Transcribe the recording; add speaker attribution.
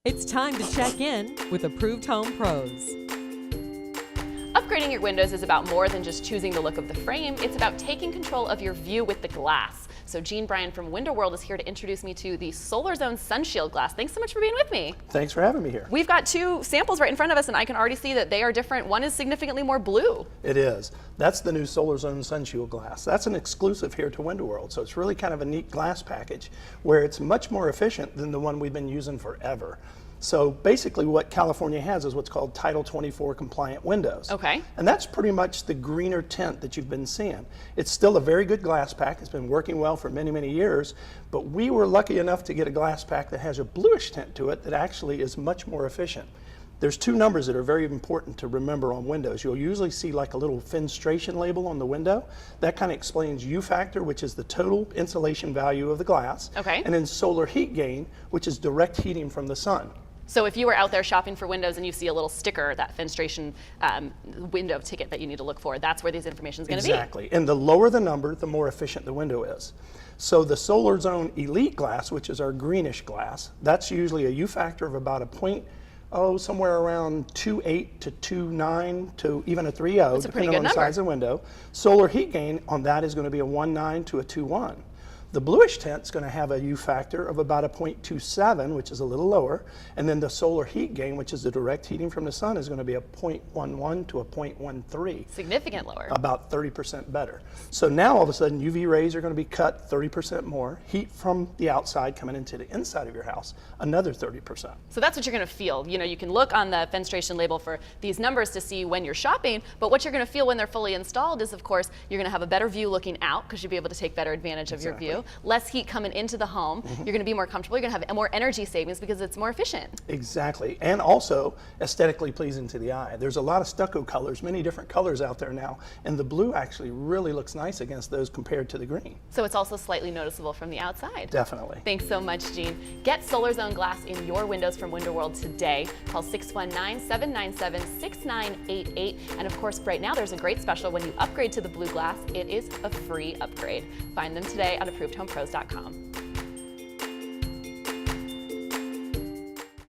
Speaker 1: It's time to check in with Approved Home Pros.
Speaker 2: Upgrading your windows is about more than just choosing the look of the frame. It's about taking control of your view with the glass. So Jean Bryan from Window World is here to introduce me to the Solar Zone Sunshield glass. Thanks so much for being with me.
Speaker 3: Thanks for having me here.
Speaker 2: We've got two samples right in front of us, and I can already see that they are different. One is significantly more blue.
Speaker 3: It is. That's the new Solar Zone Sunshield glass. That's an exclusive here to Window World, so it's really kind of a neat glass package where it's much more efficient than the one we've been using forever. So basically what California has is what's called Title 24 compliant windows.
Speaker 2: Okay.
Speaker 3: And that's pretty much the greener tint that you've been seeing. It's still a very good glass pack. It's been working well for many, many years, but we were lucky enough to get a glass pack that has a bluish tint to it that actually is much more efficient. There's two numbers that are very important to remember on windows. You'll usually see like a little fenestration label on the window. That kind of explains U factor, which is the total insulation value of the glass.
Speaker 2: Okay.
Speaker 3: And then solar heat gain, which is direct heating from the sun.
Speaker 2: So if you were out there shopping for windows and you see a little sticker, that fenestration window ticket that you need to look for, that's where this information is going to be.
Speaker 3: Exactly. And the lower the number, the more efficient the window is. So the Solar Zone Elite glass, which is our greenish glass, that's usually a U factor of about a point, somewhere around 2.8 to 2.9 to even a 3.0, depending on the size of the window. Solar heat gain on that is going to be a 1.9 to a 2.1. The bluish tint is going to have a U factor of about a 0.27, which is a little lower, and then the solar heat gain, which is the direct heating from the sun, is going to be a 0.11 to a 0.13.
Speaker 2: Significant lower.
Speaker 3: About 30% better. So now all of a sudden UV rays are going to be cut 30% more, heat from the outside coming into the inside of your house, another 30%.
Speaker 2: So that's what you're going to feel. You know, you can look on the fenestration label for these numbers to see when you're shopping, but what you're going to feel when they're fully installed is, of course, you're going to have a better view looking out because you'll be able to take better advantage of your view. Less heat coming into the home. You're going to be more comfortable. You're going to have more energy savings because it's more efficient.
Speaker 3: Exactly, and also aesthetically pleasing to the eye. There's a lot of stucco colors, many different colors out there now, and the blue actually really looks nice against those compared to the green.
Speaker 2: So it's also slightly noticeable from the outside.
Speaker 3: Definitely.
Speaker 2: Thanks so much, Jean. Get Solar Zone glass in your windows from Window World today. Call 619-797-6988. And of course, right now there's a great special when you upgrade to the blue glass. It is a free upgrade. Find them today on ApprovedHomePros.com.